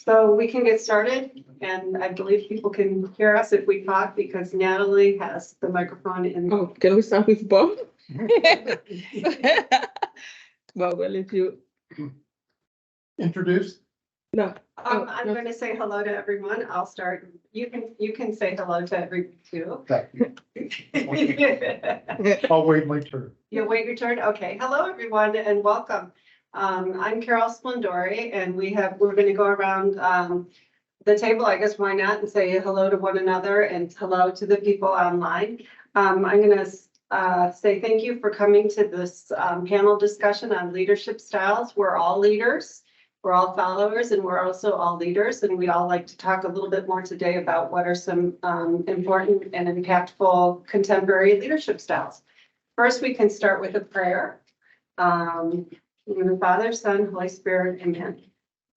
So we can get started, and I believe people can hear us if we talk because Natalie has the microphone in. Oh, can we start with Bob? Well, if you Introduce. no, I'm going to say hello to everyone. I'll start. You can say hello to everyone too. Thank you. I'll wait my turn. You'll wait your turn. Okay. Hello, everyone, and welcome. I'm Carol Splendori, and we're going to go around the table. I guess why not, and say hello to one another and hello to the people online. I'm going to say thank you for coming to this panel discussion on leadership styles. We're all leaders. We're all followers, and we're also all leaders, and we all like to talk a little bit more today about what are some important and impactful contemporary leadership styles. First, we can start with a prayer. In the name of the Father, Son, Holy Spirit, amen.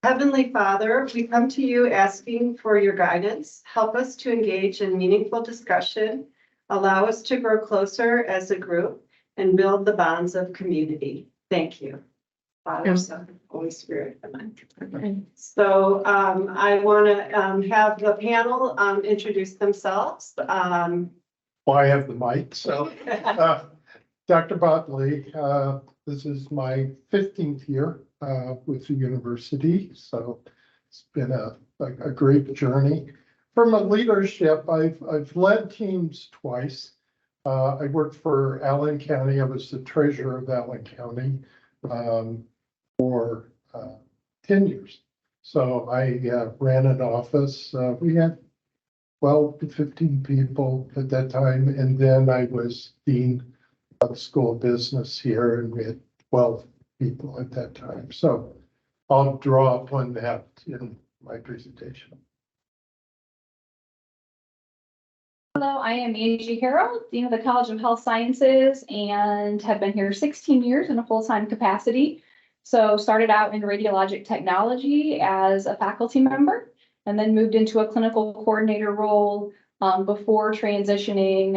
Heavenly Father, we come to you asking for your guidance. Help us to engage in meaningful discussion, allow us to grow closer as a group, and build the bonds of community. Thank you. Father, Son, Holy Spirit, amen. So I want to have the panel introduce themselves. Well, I have the mic, so Dr. Botley, this is my 15th year with the university, so it's been a great journey. From a leadership, I've led teams twice. I worked for Allen County. I was the treasurer of Allen County for 10 years. So I ran an office. We had 12 to 15 people at that time, and then I was dean of the School of Business here, and we had 12 people at that time. So I'll draw upon that in my presentation. Hello, I am Angie Harrell, Dean of the College of Health Sciences, and have been here 16 years in a full-time capacity. So started out in radiologic technology as a faculty member, and then moved into a clinical coordinator role before transitioning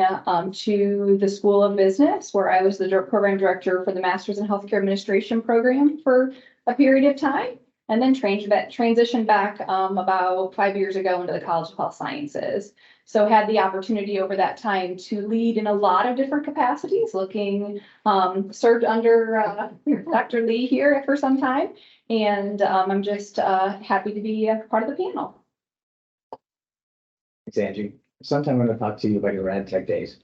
to the School of Business, where I was the program director for the Master's in Healthcare Administration program for a period of time, and then transitioned back about 5 years ago into the College of Health Sciences. So had the opportunity over that time to lead in a lot of different capacities, served under Dr. Lee here for some time, and I'm just happy to be a part of the panel. Thanks, Angie. Sometime I'm going to talk to you about your rad tech days.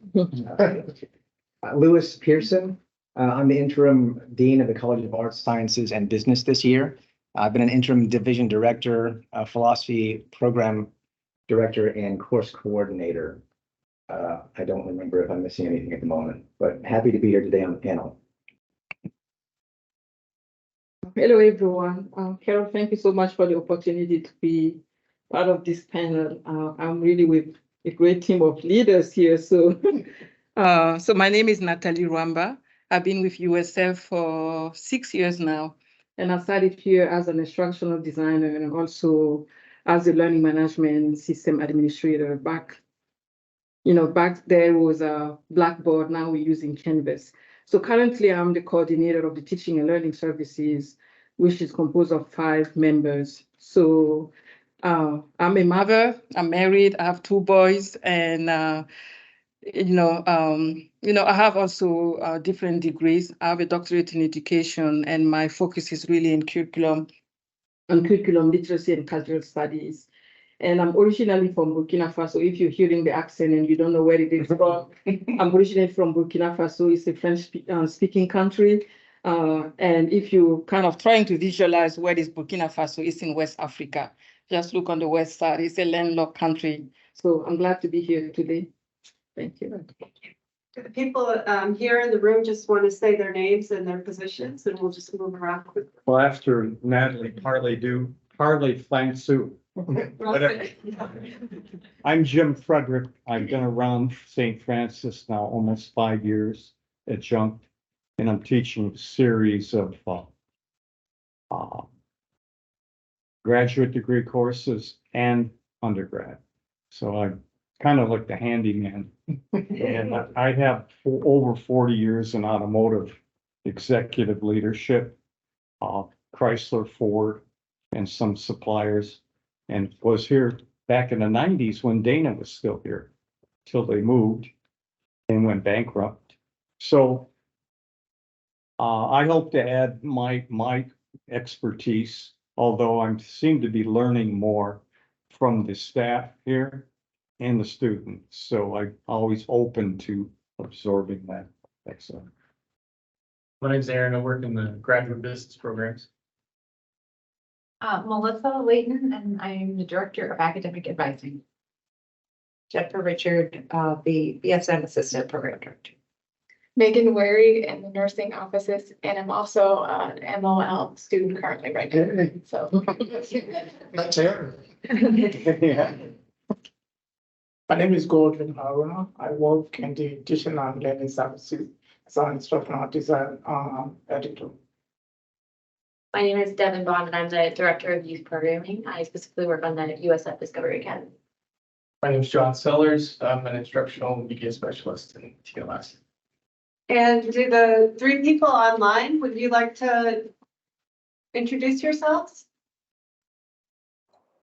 Lewis Pearson. I'm the interim dean of the College of Arts, Sciences, and Business this year. I've been an interim division director, philosophy program director, and course coordinator. I don't remember if I'm missing anything at the moment, but happy to be here today on the panel. hello everyone. Carol, thank you so much for the opportunity to be part of this panel. I'm really with a great team of leaders here. So, so my name is Natalie Rwamba. I've been with USF for 6 years now, and I started here as an instructional designer and also as a learning management system administrator. Back there was a Blackboard. Now we're using Canvas. So currently, I'm the coordinator of the teaching and learning services, which is composed of 5 members. So I'm a mother, I'm married, I have 2 boys, and I have also different degrees. I have a doctorate in education, and my focus is really in curriculum literacy and cultural studies. And I'm originally from Burkina Faso. If you're hearing the accent and you don't know where it is from, I'm originally from Burkina Faso. It's a French-speaking country. And if you're kind of trying to visualize where is Burkina Faso, it's in West Africa. Just look on the west side. It's a landlocked country. So I'm glad to be here today. Thank you. The people here in the room just want to say their names and their positions, and we'll just move around quickly. Well, after Natalie, Harley Flank Sue. I'm Jim Frederick. I've been around St. Francis now almost 5 years adjunct, and I'm teaching a series of graduate degree courses and undergrad. So I'm kind of like the handyman. And I have over 40 years in automotive executive leadership, Chrysler, Ford, and some suppliers. and was here back in the nineties when Dana was still here, till they moved and went bankrupt. So I hope to add my expertise, although I seem to be learning more from the staff here and the students. So I'm always open to absorbing that. That's My name's Aaron. I work in the graduate business programs. Melissa Layton, and I'm the Director of Academic Advising. Jennifer Richard, the BSM Assistant Program Director. Megan Wary in the nursing offices, and I'm also an MOL student currently right now, Hey, so. that's Aaron. yeah. My name is Gordon Haruna. I work in the teaching and learning services as an instructional design editor. My name is Devin Bond and I'm the Director of Youth Programming. I specifically work on the USF Discovery Academy. My name is John Sellers. I'm an instructional media specialist in TLS. And do the three people online, would you like to introduce yourselves?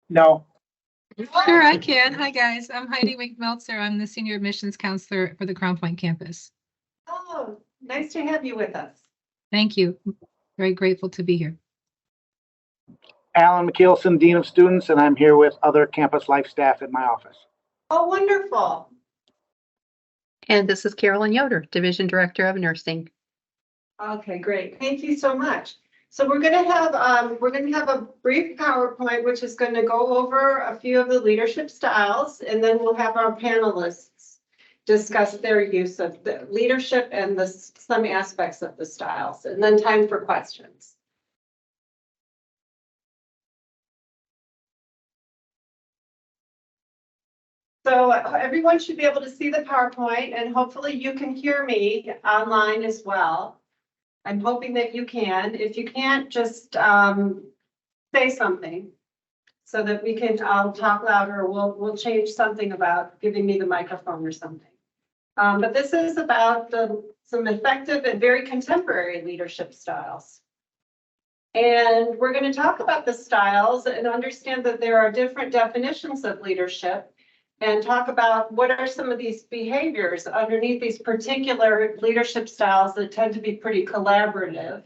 No, Sure, I can. Hi, guys. I'm Heidi Wink-Meltzer. I'm the Senior Admissions Counselor for the Crown Point campus. Oh, nice to have you with us. Thank you. Very grateful to be here. Alan McKelson, Dean of Students, and I'm here with other campus life staff in my office. Oh, wonderful. And this is Carolyn Yoder, Division Director of Nursing. Okay, great. Thank you so much. So we're going to have a brief PowerPoint, which is going to go over a few of the leadership styles, and then we'll have our panelists discuss their use of the leadership and some aspects of the styles, and then time for questions. So everyone should be able to see the PowerPoint, and hopefully you can hear me online as well. I'm hoping that you can. If you can't, just say something so that we can, I'll talk louder, or we'll change something about giving me the microphone or something. But this is about some effective and very contemporary leadership styles. And we're going to talk about the styles and understand that there are different definitions of leadership, and talk about what are some of these behaviors underneath these particular leadership styles that tend to be pretty collaborative,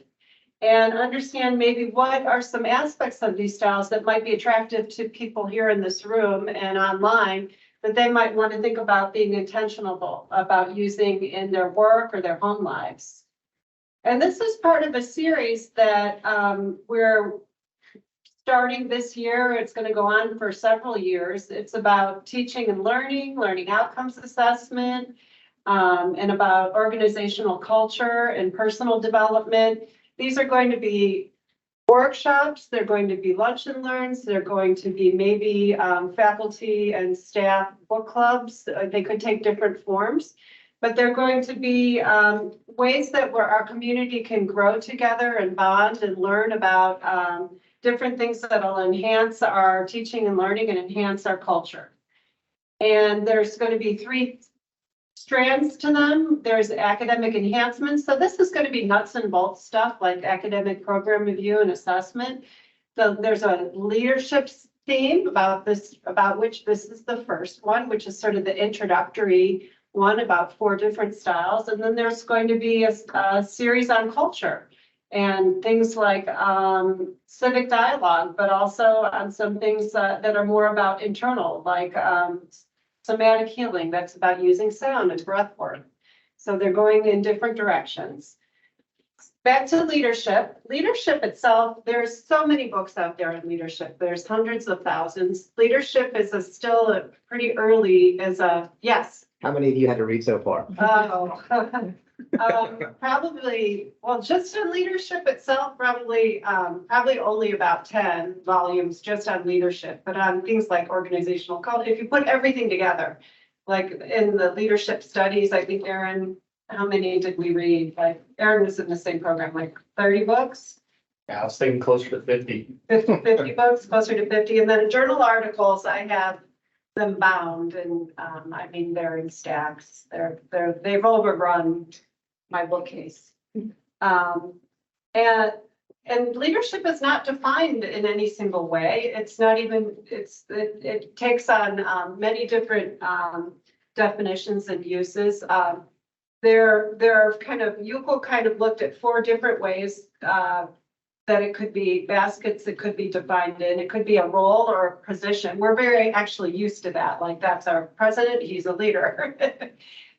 and understand maybe what are some aspects of these styles that might be attractive to people here in this room and online that they might want to think about being intentional about using in their work or their home lives. And this is part of a series that we're starting this year. It's going to go on for several years. It's about teaching and learning outcomes assessment, and about organizational culture and personal development. These are going to be workshops, they're going to be lunch and learns, they're going to be maybe faculty and staff book clubs. They could take different forms, but they're going to be ways that where our community can grow together and bond and learn about different things that will enhance our teaching and learning and enhance our culture. And there's going to be three strands to them. There's academic enhancements. So this is going to be nuts and bolts stuff like academic program review and assessment. So there's a leadership theme about which this is the first one, which is sort of the introductory one about 4 different styles. And then there's going to be a series on culture and things like civic dialogue, but also on some things that are more about internal, like somatic healing. That's about using sound and breath work. So they're going in different directions. Back to leadership. Leadership itself, there's so many books out there on leadership. There's hundreds of thousands. Leadership is still pretty early as a, yes. How many have you had to read so far? Probably, well, just in leadership itself, probably only about 10 volumes just on leadership, but on things like organizational culture, if you put everything together, like in the leadership studies, I think Aaron, how many did we read? Like Aaron was in the same program, like 30 books? Yeah, I was thinking closer to 50. 50 books, closer to 50. And then journal articles, I have them bound, and I mean, they're in stacks. They've overrun my bookcase. And and leadership is not defined in any single way. It's not even, it takes on many different definitions and uses. There are kind of, Yuko kind of looked at 4 different ways that it could be baskets that could be defined in. It could be a role or a position. We're very actually used to that. Like that's our president, he's a leader.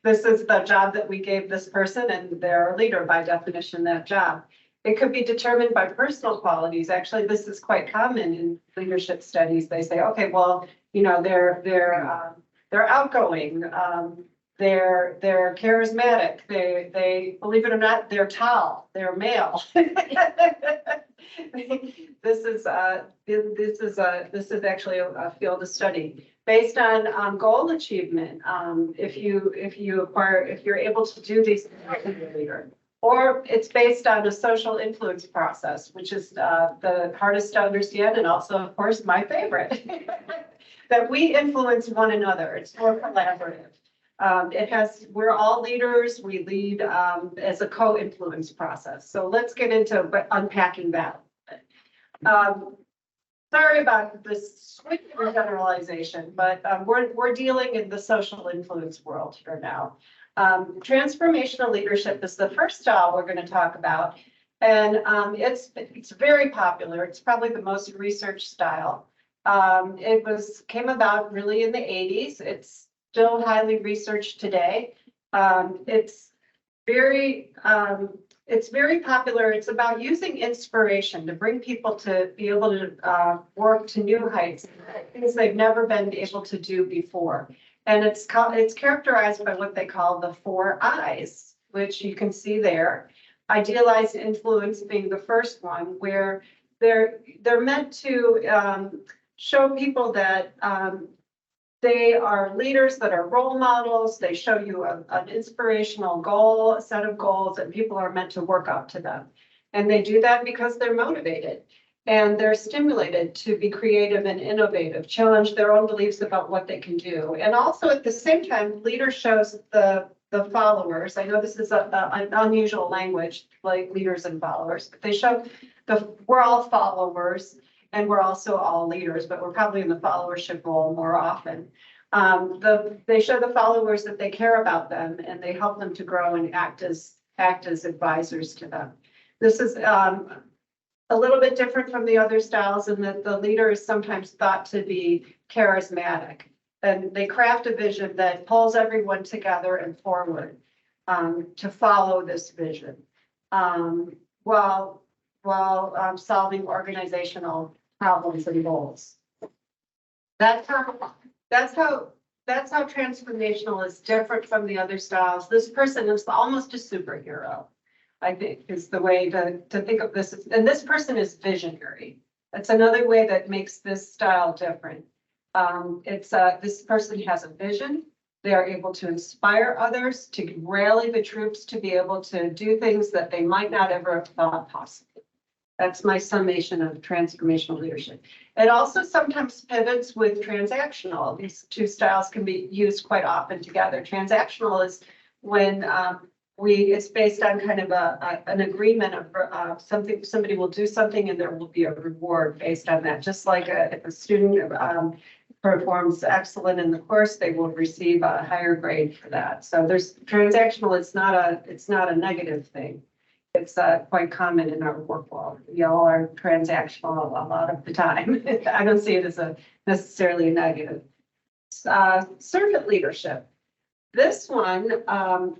This is the job that we gave this person and they're a leader by definition, that job. It could be determined by personal qualities. Actually, this is quite common in leadership studies. They say, okay, well, you know, they're outgoing, they're charismatic, they believe it or not, they're tall, they're male. This is actually a field of study based on goal achievement. If you're able to do these things as a leader. Or it's based on a social influence process, which is the hardest to understand and also, of course, my favorite. That we influence one another. It's more collaborative. We're all leaders. We lead as a co-influence process. So let's get into unpacking that. Sorry about this switch for generalization, but we're dealing in the social influence world here now. Transformational leadership is the first style we're going to talk about, and it's very popular. It's probably the most researched style. It came about really in the 80s. It's still highly researched today. It's very popular. It's about using inspiration to bring people to be able to work to new heights, things they've never been able to do before. And it's characterized by what they call the 4 I's, which you can see there. Idealized influence being the first one, where they're meant to show people that they are leaders that are role models. They show you an inspirational goal, a set of goals, and people are meant to work up to them. And they do that because they're motivated. And they're stimulated to be creative and innovative, challenge their own beliefs about what they can do. And also at the same time, leader shows the followers. I know this is an unusual language, like leaders and followers, but they show we're all followers and we're also all leaders, but we're probably in the followership role more often. They show the followers that they care about them and they help them to grow and act as advisors to them. This is a little bit different from the other styles in that the leader is sometimes thought to be charismatic, and they craft a vision that pulls everyone together and forward to follow this vision while solving organizational problems and goals. That's how transformational is different from the other styles. This person is almost a superhero, I think, is the way to think of this. And this person is visionary. That's another way that makes this style different. This person has a vision. They are able to inspire others, to rally the troops to be able to do things that they might not ever have thought possible. That's my summation of transformational leadership. It also sometimes pivots with transactional. These 2 styles can be used quite often together. Transactional is when it's based on kind of an agreement of somebody will do something and there will be a reward based on that. Just like if a student performs excellent in the course, they will receive a higher grade for that. So there's transactional. It's not a negative thing. It's quite common in our work world. We all are transactional a lot of the time. I don't see it as necessarily a negative. Servant leadership. This one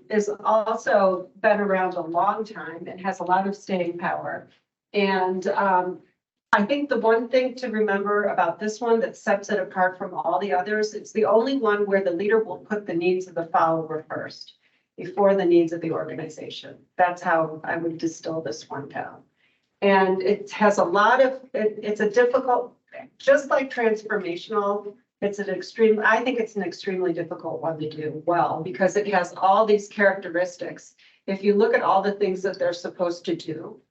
is also been around a long time and has a lot of staying power. And I think the one thing to remember about this one that sets it apart from all the others, it's the only one where the leader will put the needs of the follower first before the needs of the organization. That's how I would distill this one down. And it has a lot of, it's a difficult, just like transformational, I think it's an extremely difficult one to do well because it has all these characteristics. If you look at all the things that they're supposed to do,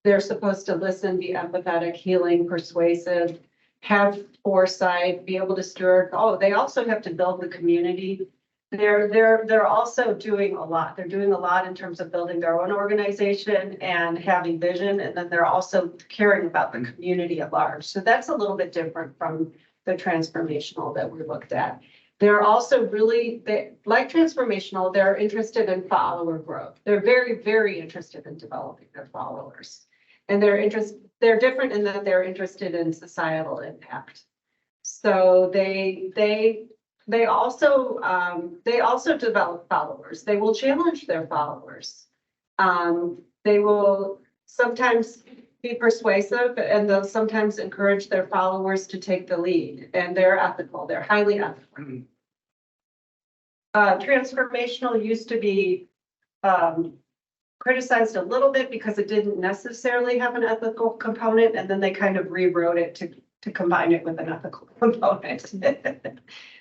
they're supposed to listen, be empathetic, healing, persuasive, have foresight, be able to steward. Oh, they also have to build the community. they're also doing a lot. They're doing a lot in terms of building their own organization and having vision, and then they're also caring about the community at large. So that's a little bit different from the transformational that we looked at. They're also really, like transformational, they're interested in follower growth. They're very, very interested in developing their followers. And they're different in that they're interested in societal impact. So they also develop followers. They will challenge their followers. They will sometimes be persuasive, and they'll sometimes encourage their followers to take the lead. And they're ethical. They're highly ethical. Transformational used to be criticized a little bit because it didn't necessarily have an ethical component, and then they kind of rewrote it to combine it with an ethical component.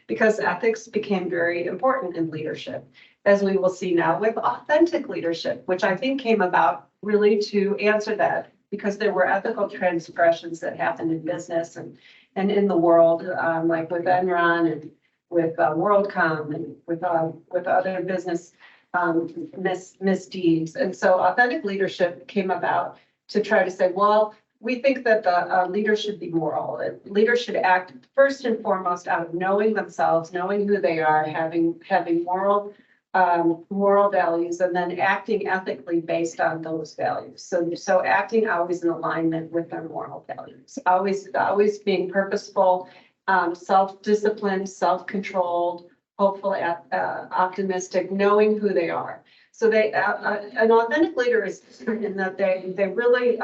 Because ethics became very important in leadership, as we will see now with authentic leadership, which I think came about really to answer that, because there were ethical transgressions that happened in business and in the world, like with Enron and with WorldCom and with other business misdeeds. And so authentic leadership came about to try to say, well, we think that the leader should be moral. Leaders should act first and foremost out of knowing themselves, knowing who they are, having moral values, and then acting ethically based on those values. So acting always in alignment with their moral values, always being purposeful, self-disciplined, self-controlled, hopeful, optimistic, knowing who they are. So an authentic leader is in that they really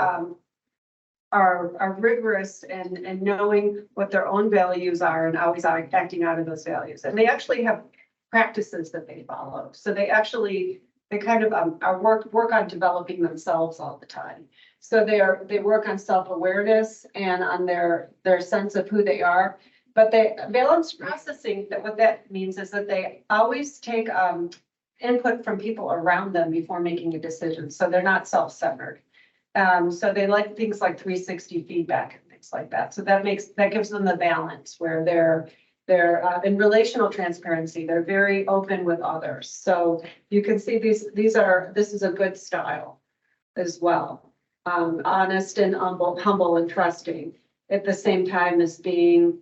are rigorous and knowing what their own values are and always acting out of those values. And they actually have practices that they follow. So they kind of work on developing themselves all the time. So they work on self-awareness and on their sense of who they are. But they balanced processing, that what that means is that they always take input from people around them before making a decision. So they're not self-centered. So they like things like 360 feedback and things like that. So that gives them the balance where they're in relational transparency. They're very open with others. So you can see this is a good style as well. Honest and humble and trusting at the same time as being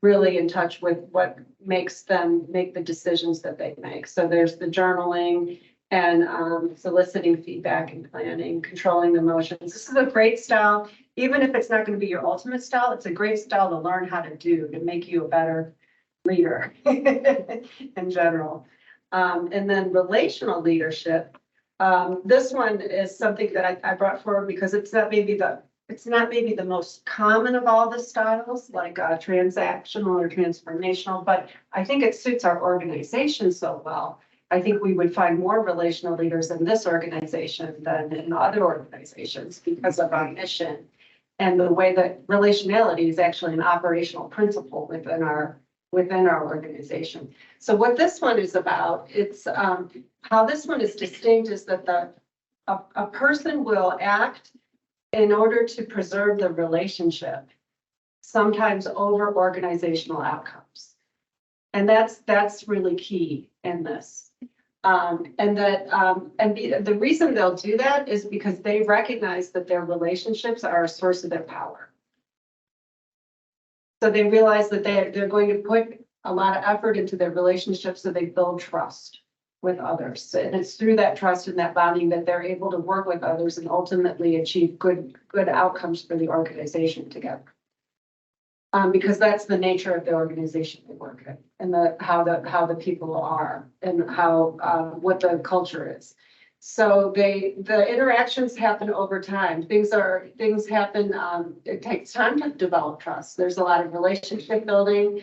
really in touch with what makes them make the decisions that they make. So there's the journaling and soliciting feedback and planning, controlling emotions. This is a great style. Even if it's not going to be your ultimate style, it's a great style to learn how to do to make you a better leader in general. And then relational leadership. This one is something that I brought forward because it's not maybe the most common of all the styles, like transactional or transformational, but I think it suits our organization so well. I think we would find more relational leaders in this organization than in other organizations because of our mission and the way that relationality is actually an operational principle within our organization. So what this one is about, it's how this one is distinct is that a person will act in order to preserve the relationship, sometimes over organizational outcomes. And that's really key in this. The reason they'll do that is because they recognize that their relationships are a source of their power. So they realize that they're going to put a lot of effort into their relationships so they build trust with others. And it's through that trust and that bonding that they're able to work with others and ultimately achieve good outcomes for the organization together. Because that's the nature of the organization they work in, and how the people are and how what the culture is. So the interactions happen over time. Things happen. It takes time to develop trust. There's a lot of relationship building.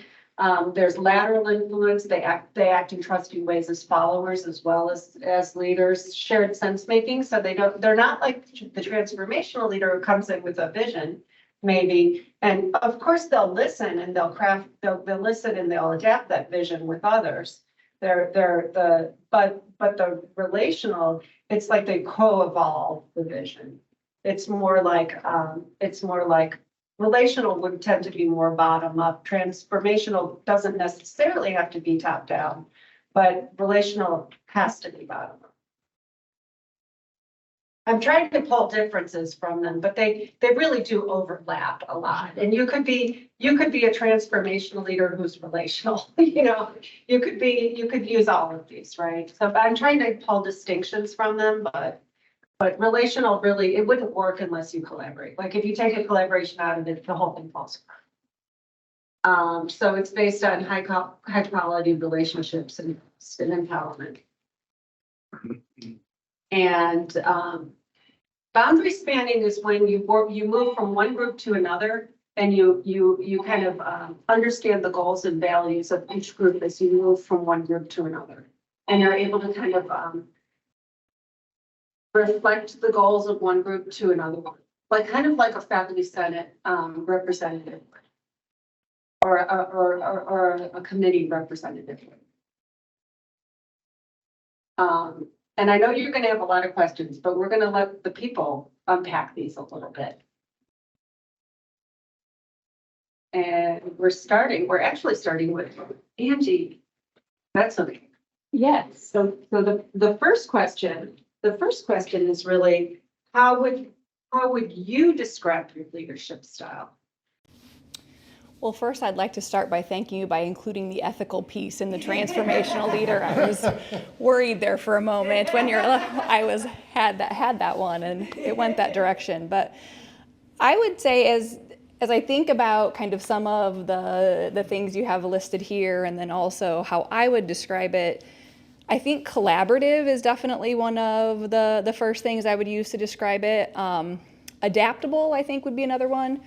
There's lateral influence. They act in trusting ways as followers as well as leaders. Shared sense making. So they're not like the transformational leader who comes in with a vision, maybe. And of course they'll listen and they'll listen and they'll adapt that vision with others. But the relational, it's like they co-evolve the vision. It's more like relational would tend to be more bottom up. Transformational doesn't necessarily have to be top down, but relational has to be bottom up. I'm trying to pull differences from them, but they really do overlap a lot. And you could be a transformational leader who's relational, you know, you could use all of these, right? So I'm trying to pull distinctions from them, but relational really, it wouldn't work unless you collaborate. Like if you take a collaboration out of it, the whole thing falls apart. So it's based on high quality relationships and empowerment. And boundary spanning is when you move from one group to another, and you kind of understand the goals and values of each group as you move from one group to another, and you're able to kind of reflect the goals of one group to another one, like kind of like a faculty senate representative, or a committee representative. And I know you're going to have a lot of questions, but we're going to let the people unpack these a little bit. And we're actually starting with Angie. That's okay. Yes. So the first question is really, how would you describe your leadership style? Well, first, I'd like to start by thanking you by including the ethical piece in the transformational leader. I was worried there for a moment when had that one, and it went that direction. But I would say, as I think about kind of some of the things you have listed here, and then also how I would describe it, I think collaborative is definitely one of the first things I would use to describe it. Adaptable, I think, would be another one,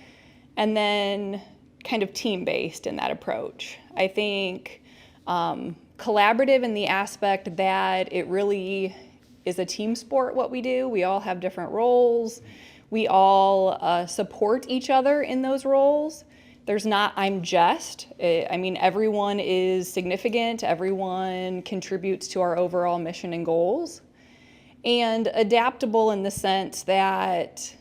and then kind of team-based in that approach. I think collaborative in the aspect that it really is a team sport, what we do. We all have different roles. We all support each other in those roles. There's not, I'm just. I mean, everyone is significant. Everyone contributes to our overall mission and goals. And adaptable in the sense that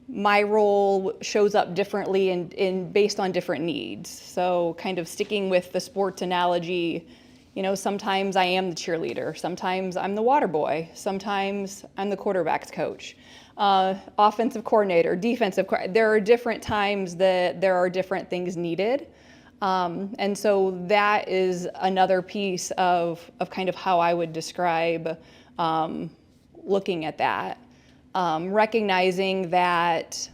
my role shows up differently and based on different needs. So kind of sticking with the sports analogy, you know, sometimes I am the cheerleader, sometimes I'm the water boy, sometimes I'm the quarterback's coach, offensive coordinator, defensive coordinator. There are different times that there are different things needed. And so that is another piece of kind of how I would describe looking at that. Recognizing that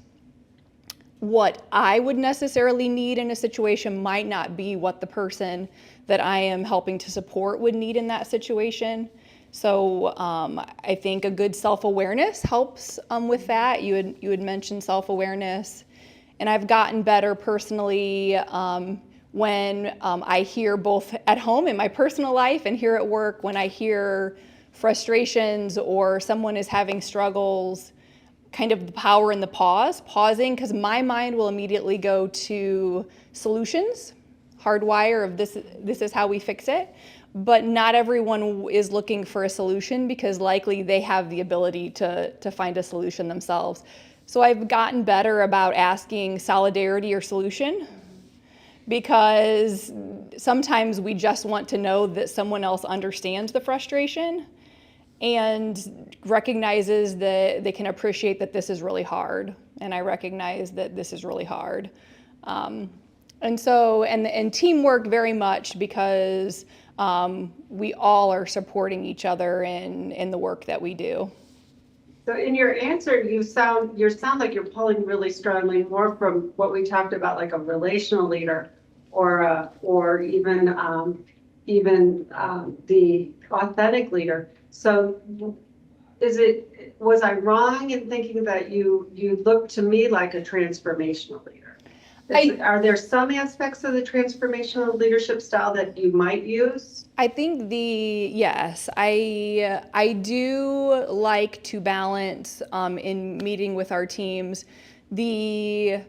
what I would necessarily need in a situation might not be what the person that I am helping to support would need in that situation. So I think a good self-awareness helps with that. You had mentioned self-awareness, and I've gotten better personally when I hear both at home in my personal life and here at work, when I hear frustrations or someone is having struggles, kind of the power in the pausing, because my mind will immediately go to solutions, hardwire of this is how we fix it. But not everyone is looking for a solution because likely they have the ability to find a solution themselves. So I've gotten better about asking solidarity or solution, because sometimes we just want to know that someone else understands the frustration and recognizes that they can appreciate that this is really hard. And I recognize that this is really hard. And so, and teamwork very much, because we all are supporting each other in the work that we do. So in your answer, you sound like you're pulling really strongly more from what we talked about, like a relational leader, or even the authentic leader. So was I wrong in thinking that you look to me like a transformational leader? Are there some aspects of the transformational leadership style that you might use? I think yes, I do like to balance in meeting with our teams the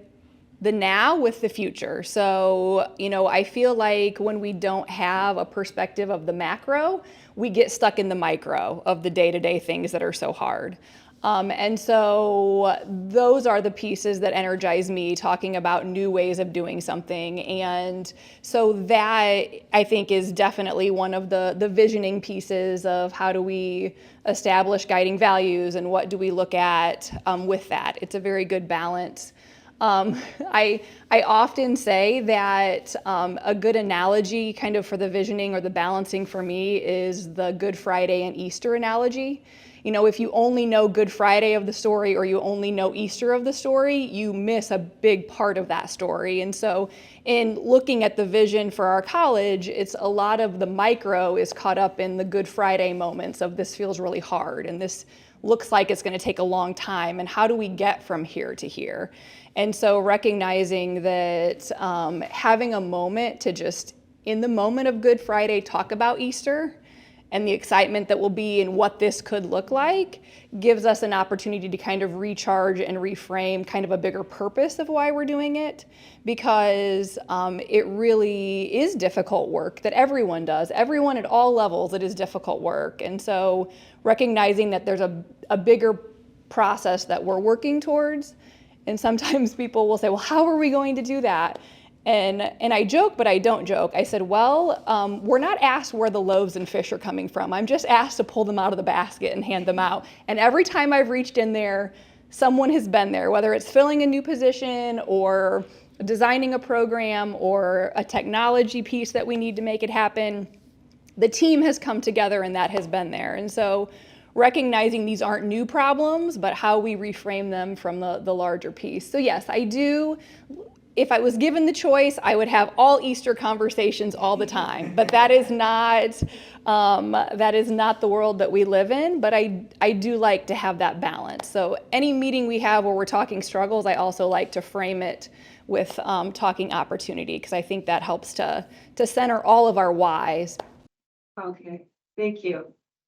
now with the future. So, you know, I feel like when we don't have a perspective of the macro, we get stuck in the micro of the day-to-day things that are so hard. And so those are the pieces that energize me, talking about new ways of doing something. And so that, I think, is definitely one of the visioning pieces of how do we establish guiding values and what do we look at with that. It's a very good balance. I often say that a good analogy kind of for the visioning or the balancing for me is the Good Friday and Easter analogy. You know, if you only know Good Friday of the story or you only know Easter of the story, you miss a big part of that story. And so in looking at the vision for our college, it's a lot of the micro is caught up in the Good Friday moments of this feels really hard and this looks like it's going to take a long time, and how do we get from here to here? And so recognizing that having a moment to just, in the moment of Good Friday, talk about Easter and the excitement that will be in what this could look like gives us an opportunity to kind of recharge and reframe kind of a bigger purpose of why we're doing it, because it really is difficult work that everyone does. Everyone at all levels, it is difficult work. And so recognizing that there's a bigger process that we're working towards. And sometimes people will say, well, how are we going to do that? And I joke, but I don't joke. I said, well, we're not asked where the loaves and fish are coming from. I'm just asked to pull them out of the basket and hand them out. And every time I've reached in there, someone has been there, whether it's filling a new position or designing a program or a technology piece that we need to make it happen. The team has come together and that has been there. And so recognizing these aren't new problems, but how we reframe them from the larger piece. So yes, I do. If I was given the choice, I would have all Easter conversations all the time, but that is not the world that we live in, but I do like to have that balance. So any meeting we have where we're talking struggles, I also like to frame it with talking opportunity, because I think that helps to center all of our whys. Okay, thank you.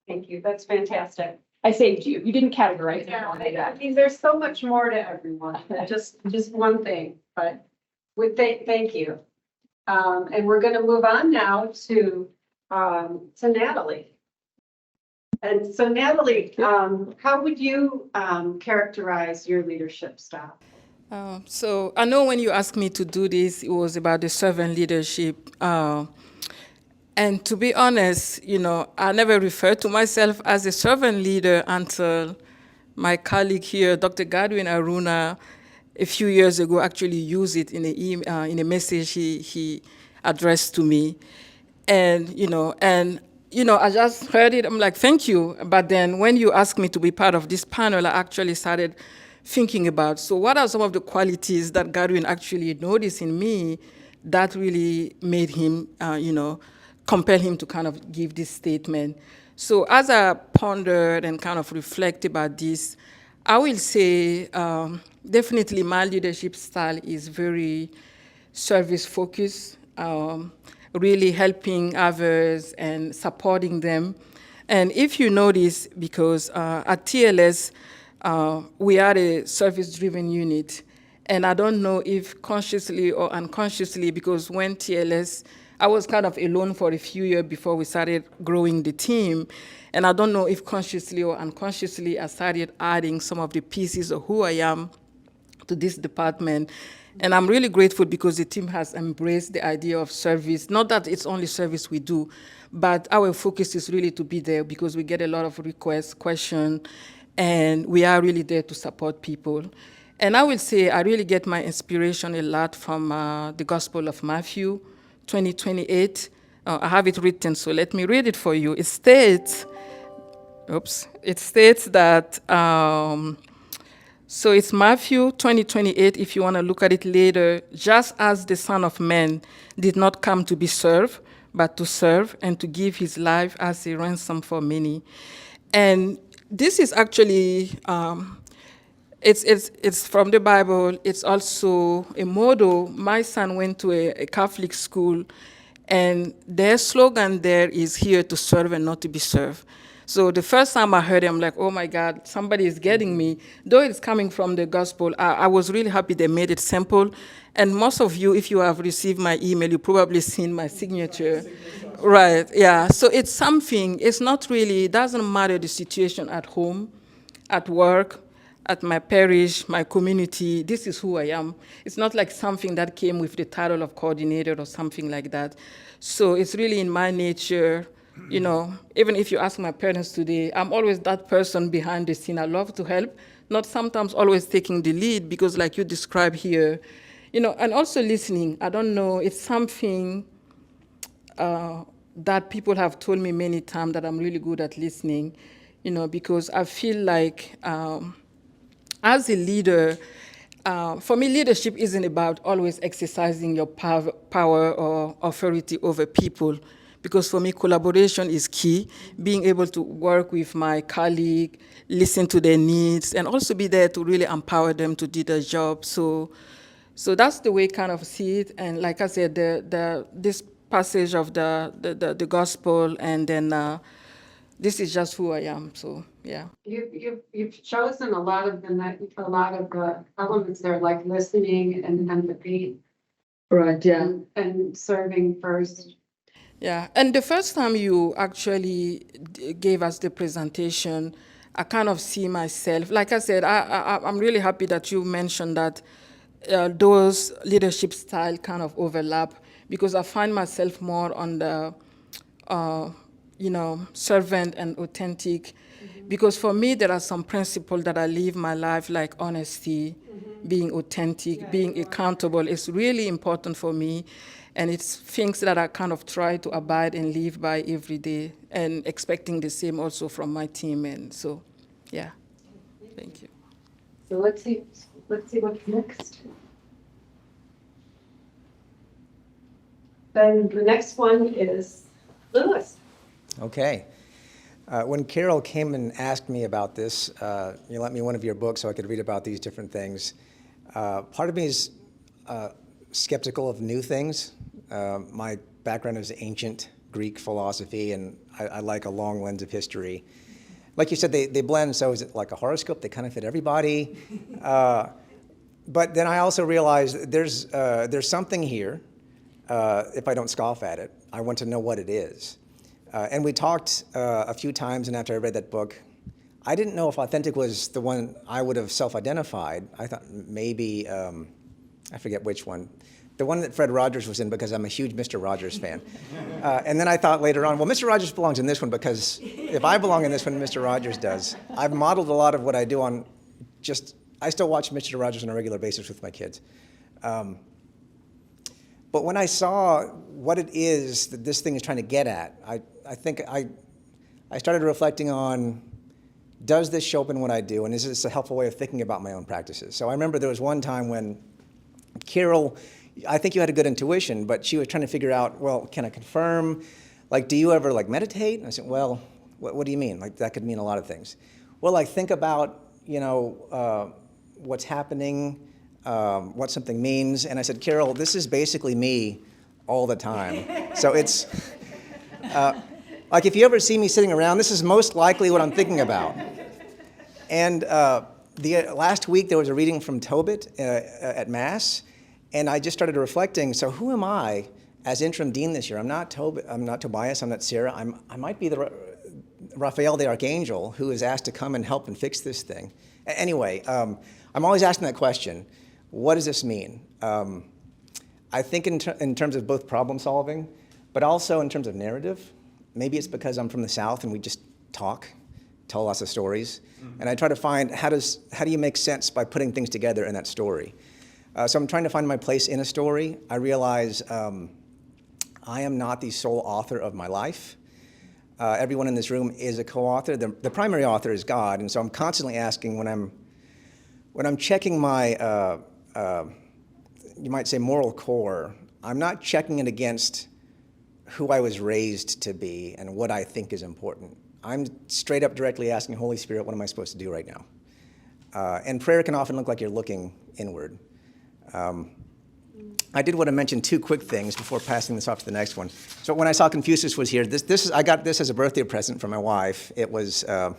Thank you. That's fantastic. I saved you. You didn't categorize it. Yeah, I mean, there's so much more to everyone, just one thing, but thank you. And we're going to move on now to Natalie. And so Natalie, how would you characterize your leadership style? So I know when you asked me to do this, it was about the servant leadership. And to be honest, you know, I never referred to myself as a servant leader until my colleague here, Dr. Godwin Aruna, a few years ago actually used it in a message he addressed to me. And I just heard it, I'm like, thank you. But then when you asked me to be part of this panel, I actually started thinking about, so what are some of the qualities that Godwin actually noticed in me that really made him, compel him to kind of give this statement. So as I pondered and kind of reflect about this, I will say definitely my leadership style is very service-focused, really helping others and supporting them. And if you notice, because at TLS, we are a service-driven unit, and I don't know if consciously or unconsciously, because when TLS, I was kind of alone for a few years before we started growing the team, and I don't know if consciously or unconsciously I started adding some of the pieces of who I am to this department. And I'm really grateful because the team has embraced the idea of service. Not that it's only service we do, but our focus is really to be there because we get a lot of requests, questions, and we are really there to support people. And I will say I really get my inspiration a lot from the Gospel of Matthew 20:28. I have it written, so let me read it for you. It states that, so it's Matthew 20:28, if you want to look at it later, just as the Son of Man did not come to be served, but to serve and to give his life as a ransom for many. And this is actually, it's from the Bible. It's also a motto. My son went to a Catholic school, and their slogan there is here to serve and not to be served. So the first time I heard it, I'm like, oh my God, somebody is getting me. Though it's coming from the gospel, I was really happy they made it simple. And most of you, if you have received my email, you've probably seen my signature. Right, yeah. So it's something, it's not really, it doesn't matter the situation at home, at work, at my parish, my community. This is who I am. It's not like something that came with the title of coordinator or something like that. So it's really in my nature, you know, even if you ask my parents today, I'm always that person behind the scene. I love to help, not sometimes always taking the lead, because like you describe here, you know, and also listening. I don't know, it's something that people have told me many times that I'm really good at listening, you know, because I feel like as a leader, for me, leadership isn't about always exercising your power or authority over people, because for me, collaboration is key. Being able to work with my colleague, listen to their needs, and also be there to really empower them to do their job. So that's the way I kind of see it. And like I said, this passage of the gospel, and then this is just who I am. So yeah. You've chosen a lot of the elements there, like listening and empathy. Right. Yeah. And serving first. Yeah, and the first time you actually gave us the presentation, I kind of see myself. Like I said, I'm really happy that you mentioned that those leadership style kind of overlap, because I find myself more on the, servant and authentic. Because for me, there are some principles that I live my life, like honesty, being authentic, being accountable. It's really important for me. And it's things that I kind of try to abide and live by every day, and expecting the same also from my team. And so, yeah, thank you. So let's see what's next. Then the next one is Lewis. Okay. When Carol came and asked me about this, you lent me one of your books so I could read about these different things. Part of me is skeptical of new things. My background is ancient Greek philosophy, and I like a long lens of history. Like you said, they blend, so is it like a horoscope? They kind of fit everybody. But then I also realized there's something here. If I don't scoff at it, I want to know what it is. And we talked a few times, and after I read that book, I didn't know if authentic was the one I would have self-identified. I thought maybe, I forget which one. The one that Fred Rogers was in, because I'm a huge Mr. Rogers fan. And then I thought later on, well, Mr. Rogers belongs in this one, because if I belong in this one, Mr. Rogers does. I've modeled a lot of what I do on I still watch Mr. Rogers on a regular basis with my kids. But when I saw what it is that this thing is trying to get at, I think I started reflecting on, does this show up in what I do, and is this a helpful way of thinking about my own practices? So I remember there was one time when Carol, I think you had a good intuition, but she was trying to figure out, well, can I confirm? Like, do you ever meditate? And I said, well, what do you mean? Like, that could mean a lot of things. Well, think about, what's happening, what something means. And I said, Carol, this is basically me all the time. So it's, if you ever see me sitting around, this is most likely what I'm thinking about. And the last week there was a reading from Tobit at Mass, and I just started reflecting, so who am I as interim dean this year? I'm not Tobias, I'm not Sarah, I might be the Raphael the Archangel who is asked to come and help and fix this thing. Anyway, I'm always asking that question, what does this mean? I think in terms of both problem solving, but also in terms of narrative. Maybe it's because I'm from the South and we just tell lots of stories. And I try to find, how do you make sense by putting things together in that story? So I'm trying to find my place in a story. I realize I am not the sole author of my life. Everyone in this room is a co-author. The primary author is God, and so I'm constantly asking when I'm checking my, you might say, moral core, I'm not checking it against who I was raised to be and what I think is important. I'm straight up directly asking, Holy Spirit, what am I supposed to do right now? And prayer can often look like you're looking inward. I did want to mention two quick things before passing this off to the next one. So when I saw Confucius was here, I got this as a birthday present from my wife. It was, so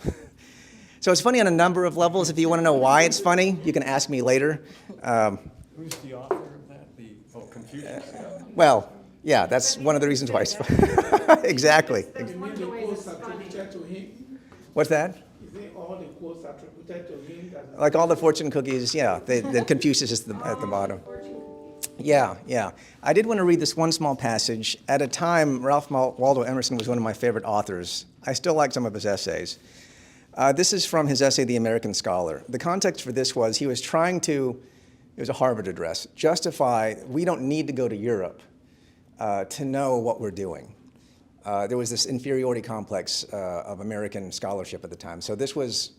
it's funny on a number of levels. If you want to know why it's funny, you can ask me later. Who's the author of that? Confucius? Well, yeah, that's one of the reasons why it's funny. Exactly. You mean the quotes attributed to him? What's that? Is it all the quotes attributed Like all the fortune cookies, yeah, the Confucius is at the bottom. Yeah, yeah. I did want to read this one small passage. At a time, Ralph Waldo Emerson was one of my favorite authors. I still like some of his essays. This is from his essay, The American Scholar. The context for this was he was trying to, it was a Harvard address, justify we don't need to go to Europe to know what we're doing. There was this inferiority complex of American scholarship at the time. So this was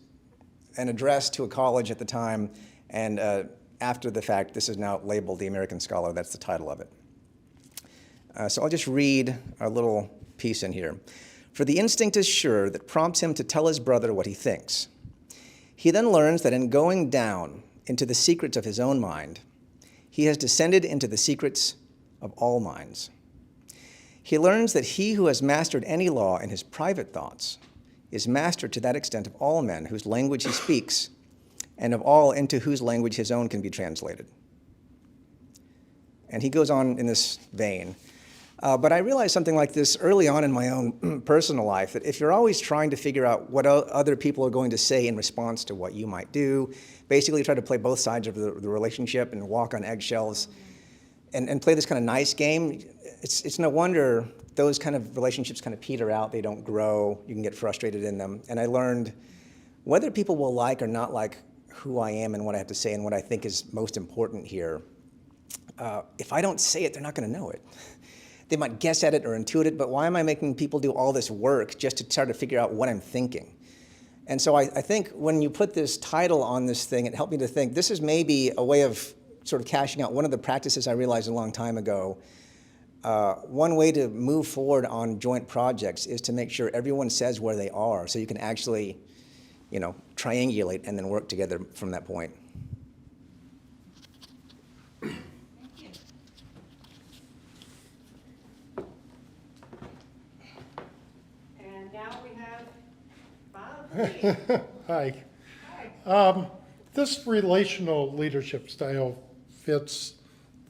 an address to a college at the time, and after the fact, this is now labeled The American Scholar. That's the title of it. So I'll just read a little piece in here. For the instinct is sure that prompts him to tell his brother what he thinks. He then learns that in going down into the secrets of his own mind, he has descended into the secrets of all minds. He learns that he who has mastered any law in his private thoughts is master to that extent of all men whose language he speaks, and of all into whose language his own can be translated. And he goes on in this vein. But I realized something like this early on in my own personal life, that if you're always trying to figure out what other people are going to say in response to what you might do, basically try to play both sides of the relationship and walk on eggshells and play this kind of nice game, it's no wonder those kind of relationships kind of peter out, they don't grow, you can get frustrated in them. And I learned whether people will like or not like who I am and what I have to say and what I think is most important here, if I don't say it, they're not going to know it. They might guess at it or intuit it, but why am I making people do all this work just to try to figure out what I'm thinking? And so I think when you put this title on this thing, it helped me to think this is maybe a way of sort of cashing out one of the practices I realized a long time ago. One way to move forward on joint projects is to make sure everyone says where they are so you can actually, triangulate and then work together from that point. And now we have Bob. Hi. This relational leadership style fits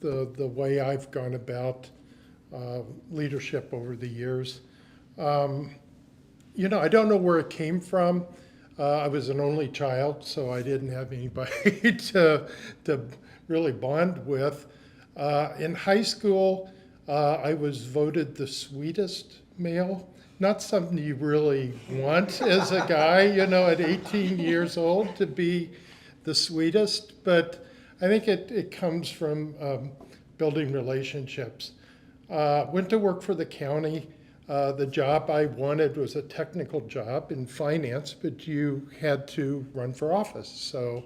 the way I've gone about leadership over the years. I don't know where it came from. I was an only child, so I didn't have anybody to really bond with. In high school, I was voted the sweetest male. Not something you really want as a guy, at 18 years old to be the sweetest, but I think it comes from building relationships. Went to work for the county. The job I wanted was a technical job in finance, but you had to run for office. So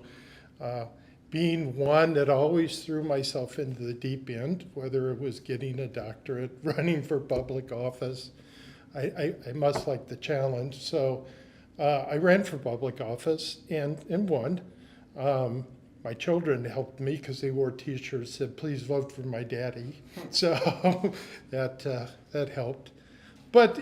being one that always threw myself into the deep end, whether it was getting a doctorate, running for public office, I must like the challenge. So I ran for public office and won. My children helped me because they wore T-shirts that said, "Please vote for my daddy." So that helped. But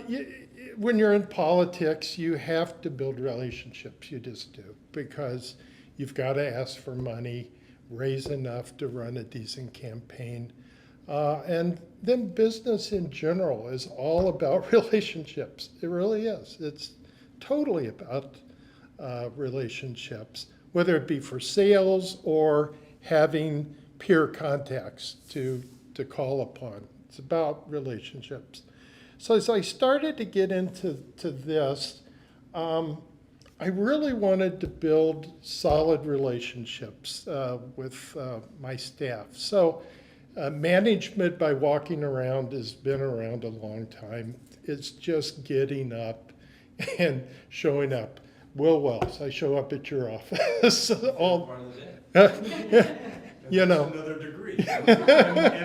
when you're in politics, you have to build relationships. You just do, because you've got to ask for money, raise enough to run a decent campaign. And then business in general is all about relationships. It really is. It's totally about relationships, whether it be for sales or having peer contacts to call upon. It's about relationships. So as I started to get into this, I really wanted to build solid relationships with my staff. So management by walking around has been around a long time. It's just getting up and showing up. Will Wells, I show up at your office all. Another degree.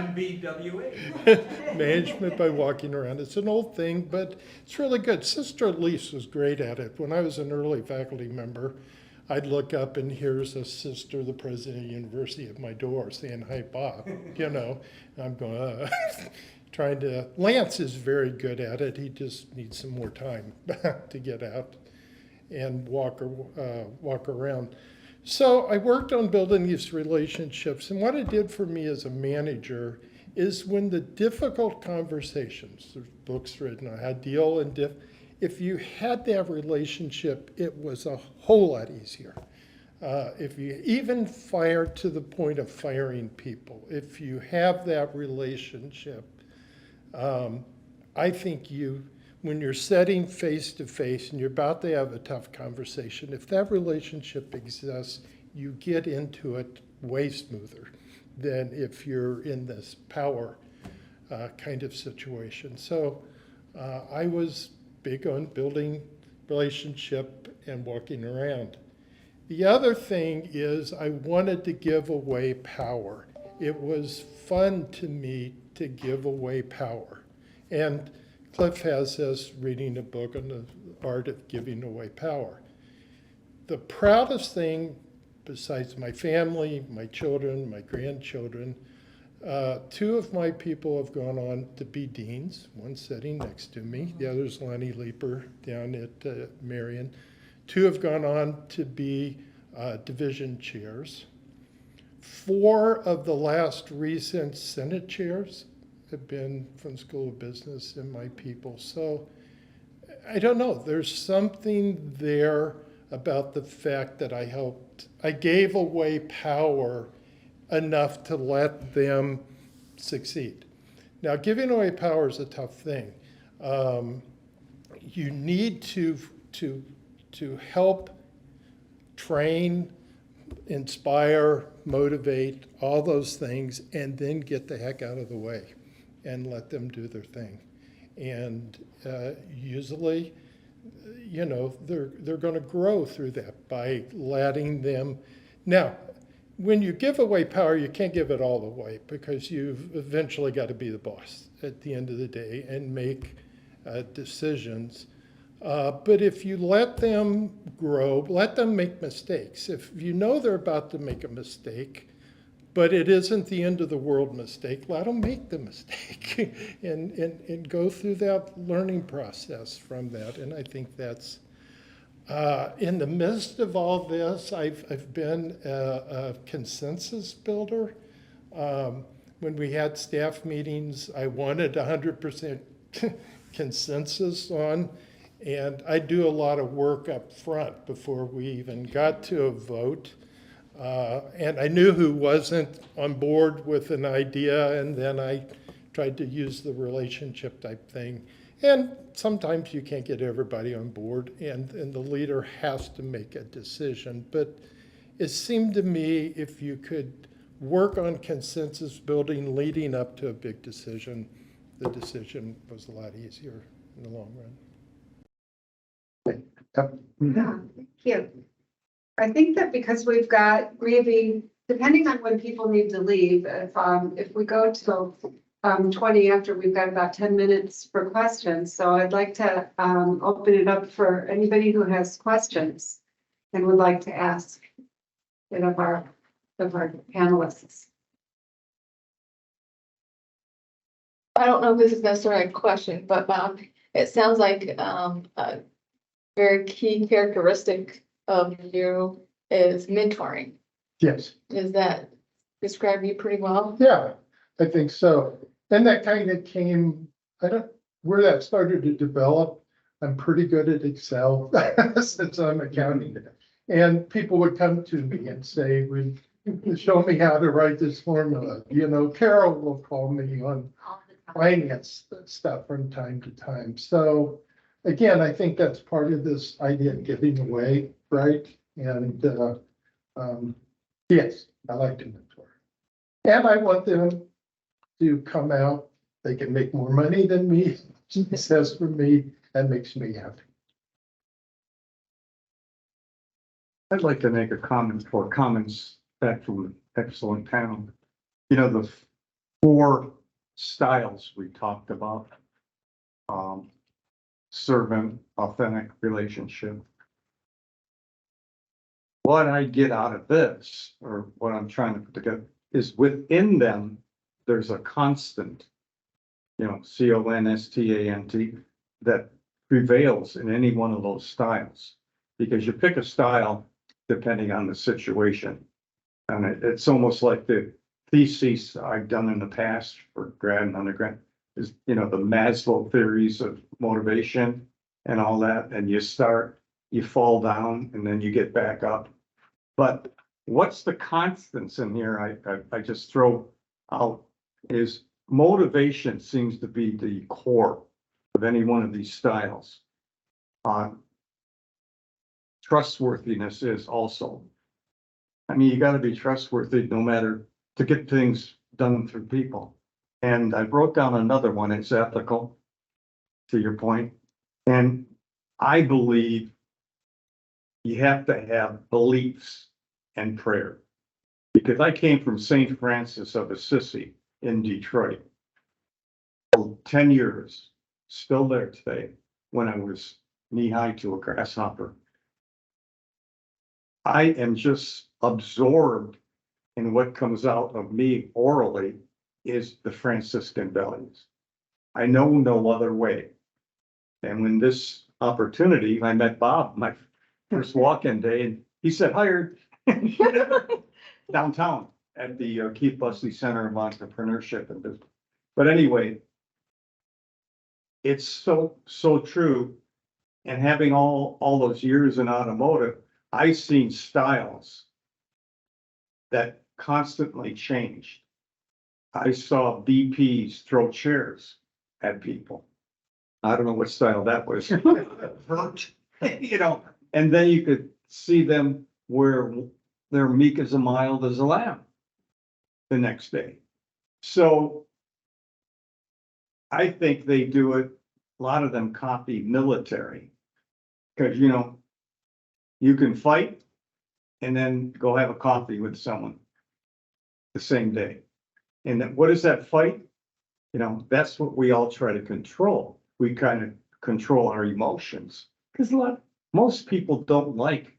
MBWA. Management by walking around. It's an old thing, but it's really good. Sister Elise was great at it. When I was an early faculty member, I'd look up and here's a sister, the president of the university, at my door saying, "Hi, Bob." I'm going, trying to. Lance is very good at it. He just needs some more time to get out and walk around. So I worked on building these relationships, and what it did for me as a manager is when the difficult conversations, there's books written on how to deal, and if you had that relationship, it was a whole lot easier. if you even fire to the point of firing people, if you have that relationship, I think when you're sitting face to face and you're about to have a tough conversation, if that relationship exists, you get into it way smoother than if you're in this power kind of situation. So I was big on building relationship and walking around. The other thing is I wanted to give away power. It was fun to me to give away power. And Cliff has us reading a book on the art of giving away power. The proudest thing, besides my family, my children, my grandchildren, two of my people have gone on to be deans, one sitting next to me, the other's Lonnie Leeper down at Marion. Two have gone on to be division chairs. 4 of the last recent Senate chairs have been from School of Business and my people. So I don't know, there's something there about the fact that I gave away power enough to let them succeed. Now, giving away power is a tough thing. You need to help train, inspire, motivate, all those things, and then get the heck out of the way and let them do their thing. And usually, they're going to grow through that by letting them. Now, when you give away power, you can't give it all away because you've eventually got to be the boss at the end of the day and make decisions. But if you let them grow, let them make mistakes. If you know they're about to make a mistake, but it isn't the end of the world mistake, let them make the mistake and go through that learning process from that. And I think that's, in the midst of all this, I've been a consensus builder. When we had staff meetings, I wanted 100% consensus on. And I do a lot of work up front before we even got to a vote. And I knew who wasn't on board with an idea, and then I tried to use the relationship type thing. And sometimes you can't get everybody on board, and the leader has to make a decision. But it seemed to me if you could work on consensus building leading up to a big decision, the decision was a lot easier in the long run. Yeah, thank you. I think that because we've got maybe, depending on when people need to leave, if we go till 20 after, we've got about 10 minutes for questions. So I'd like to open it up for anybody who has questions and would like to ask it of our panelists. I don't know if this is necessarily a question, but it sounds like a very key characteristic of you is mentoring. Yes. Does that describe you pretty well? Yeah, I think so. And that kind of came, where that started to develop. I'm pretty good at Excel since I'm accounting. And people would come to me and say, show me how to write this formula. Carol will call me on finance stuff from time to time. So again, I think that's part of this idea of giving away, right? And yes, I like to mentor. And I want them to come out. They can make more money than me. Success for me, that makes me happy. I'd like to make a comment for comments back from an excellent panel. The 4 styles we talked about. Servant, authentic, relationship. What I get out of this, or what I'm trying to put together, is within them, there's a constant, CONSTANT, that prevails in any one of those styles. Because you pick a style depending on the situation. And it's almost like the thesis I've done in the past for grad and undergrad is, the Maslow theories of motivation and all that. And you fall down and then you get back up. But what's the constants in here I just throw out is motivation seems to be the core of any one of these styles. Trustworthiness is also. I mean, you got to be trustworthy no matter to get things done through people. And I wrote down another one, it's ethical, to your point. And I believe you have to have beliefs and prayer. Because I came from St. Francis of Assisi in Detroit for 10 years, still there today, when I was knee-high to a grasshopper. I am just absorbed in what comes out of me orally is the Franciscan values. I know no other way. And when this opportunity, I met Bob my first walk-in day, and he said, hired downtown at the Keith Busley Center of Entrepreneurship and Business. But anyway, it's so true. And having all those years in automotive, I've seen styles that constantly changed. I saw VPs throw chairs at people. I don't know what style that was. You know, and then you could see them where they're meek as a mild as a lamb the next day. So I think they do it, a lot of them copy military. Because, you know, you can fight and then go have a coffee with someone the same day. And then what is that fight? You know, that's what we all try to control. We kind of control our emotions. Because most people don't like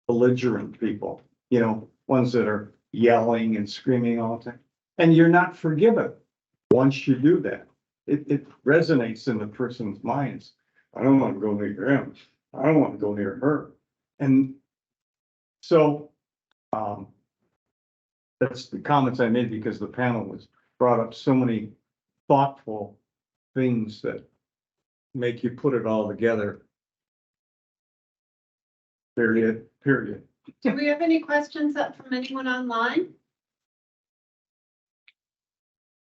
belligerent people, you know, ones that are yelling and screaming all the time. And you're not forgiven once you do that. It resonates in the person's minds. I don't want to go near him. I don't want to go near her. And so that's the comments I made because the panel was brought up so many thoughtful things that make you put it all together. Period. Do we have any questions from anyone online?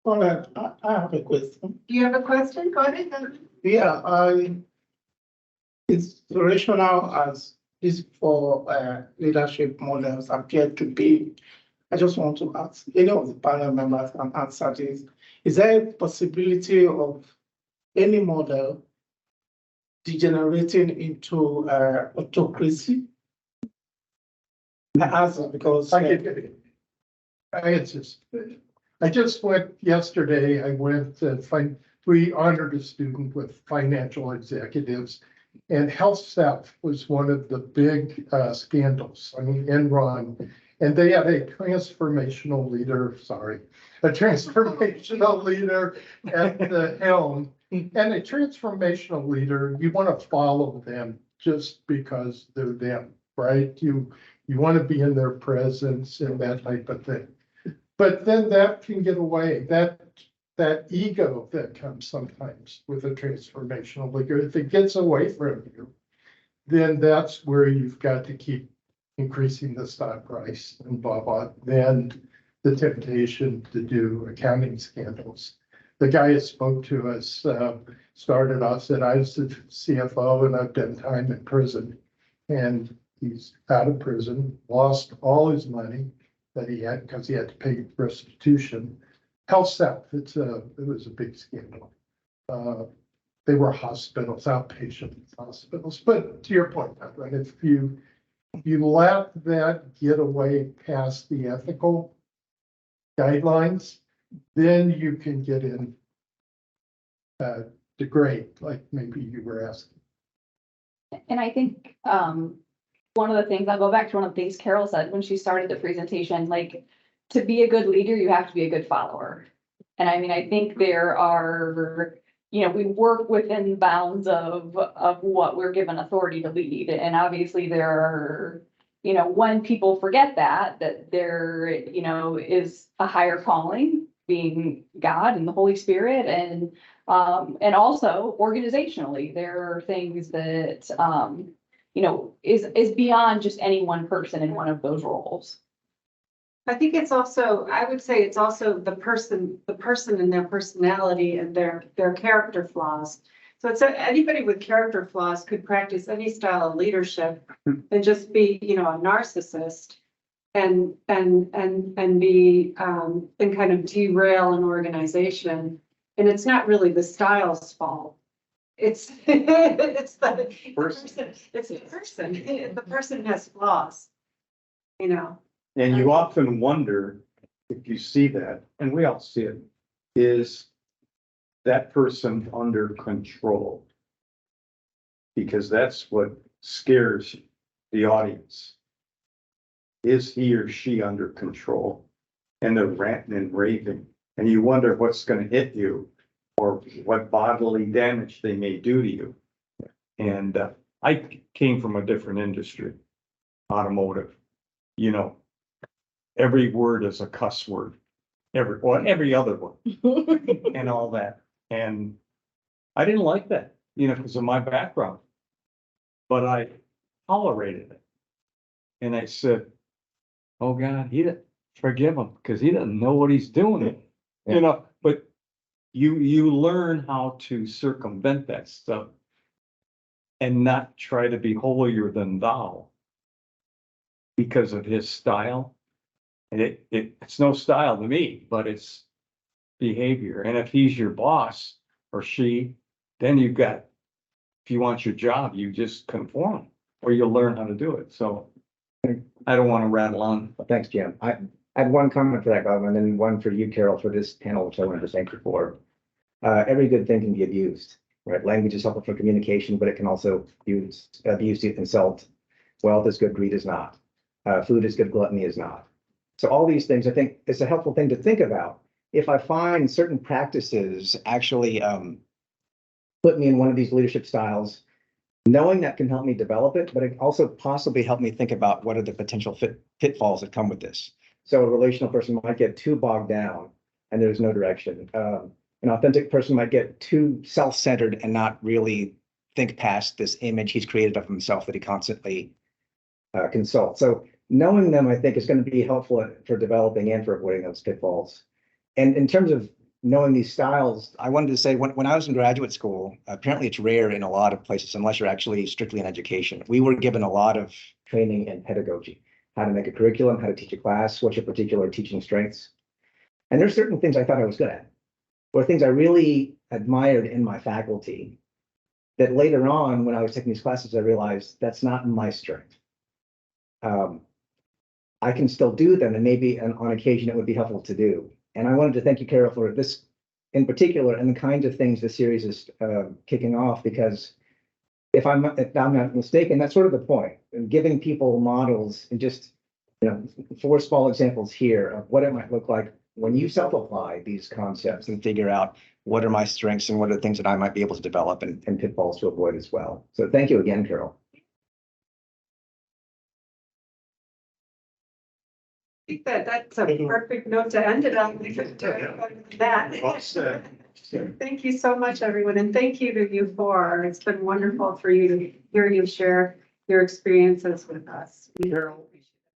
All right, I have a question. Do you have a question? Go ahead. Yeah, it's rational as these four leadership models appear to be. I just want to ask, any of the panel members can answer this. Is there a possibility of any model degenerating into autocracy? I ask because I just went yesterday, I went to we honored a student with financial executives. And HealthStep was one of the big scandals. I mean, Enron, and they had a transformational leader at the helm. And a transformational leader, you want to follow them just because they're them, right? You want to be in their presence and that type of thing. But then that can get away. That ego that comes sometimes with a transformational leader, if it gets away from you, then that's where you've got to keep increasing the stock price and blah, blah. Then the temptation to do accounting scandals. The guy who spoke to us started off, said, I was the CFO and I've done time in prison. And he's out of prison, lost all his money that he had because he had to pay restitution. HealthStep, it was a big scandal. They were hospitals, outpatient hospitals. But to your point, right? If you let that get away past the ethical guidelines, then you can get in degrade, like maybe you were asking. And I think one of the things, I'll go back to one of the things Carol said when she started the presentation, like, to be a good leader, you have to be a good follower. And I mean, I think there are, you know, we work within bounds of what we're given authority to lead. And obviously there are, you know, when people forget that there, you know, is a higher calling, being God and the Holy Spirit. And also organizationally, there are things that, is beyond just any one person in one of those roles. I think it's also, I would say it's also the person and their personality and their character flaws. So it's anybody with character flaws could practice any style of leadership and just be, a narcissist and be, and kind of derail an organization. And it's not really the style's fault. It's, it's the person, it's the person, the person has flaws, And you often wonder if you see that, and we all see it, is that person under control? Because that's what scares the audience. Is he or she under control? And they're ranting and raving, and you wonder what's gonna hit you or what bodily damage they may do to you. And I came from a different industry, automotive, every word is a cuss word, every other one and all that. And I didn't like that, because of my background, but I tolerated it. And I said, oh God, he didn't forgive him because he doesn't know what he's doing, but you learn how to circumvent that stuff and not try to be holier than thou because of his style. And it's no style to me, but it's behavior. And if he's your boss or she, then if you want your job, you just conform or you'll learn how to do it. So I don't want to rattle on. Well, thanks, Jim. I had one comment for that, Bob, and then one for you, Carol, for this panel, which I wanted to thank you for. Every good thing can be abused, right? Language is helpful for communication, but it can also be abused to insult. Wealth is good, greed is not. Food is good, gluttony is not. So all these things, I think it's a helpful thing to think about. If I find certain practices actually put me in one of these leadership styles, knowing that can help me develop it, but it also possibly help me think about what are the potential pitfalls that come with this. So a relational person might get too bogged down and there's no direction. An authentic person might get too self-centered and not really think past this image he's created of himself that he constantly consults. So knowing them, I think, is going to be helpful for developing and for avoiding those pitfalls. And in terms of knowing these styles, I wanted to say when I was in graduate school, apparently it's rare in a lot of places, unless you're actually strictly in education. We were given a lot of training in pedagogy, how to make a curriculum, how to teach a class, what's your particular teaching strengths. And there's certain things I thought I was good at, or things I really admired in my faculty that later on, when I was taking these classes, I realized that's not my strength. I can still do them, and maybe on occasion it would be helpful to do. And I wanted to thank you, Carol, for this in particular and the kinds of things this series is kicking off, because if I'm not mistaken, that's sort of the point, and giving people models and just 4 small examples here of what it might look like when you self-apply these concepts and figure out what are my strengths and what are the things that I might be able to develop and pitfalls to avoid as well. So thank you again, Carol. I think that's a perfect note to end it on. We could do it better than that. Thank you so much, everyone, and thank you to you four. It's been wonderful for you to hear you share your experiences with us. Carol,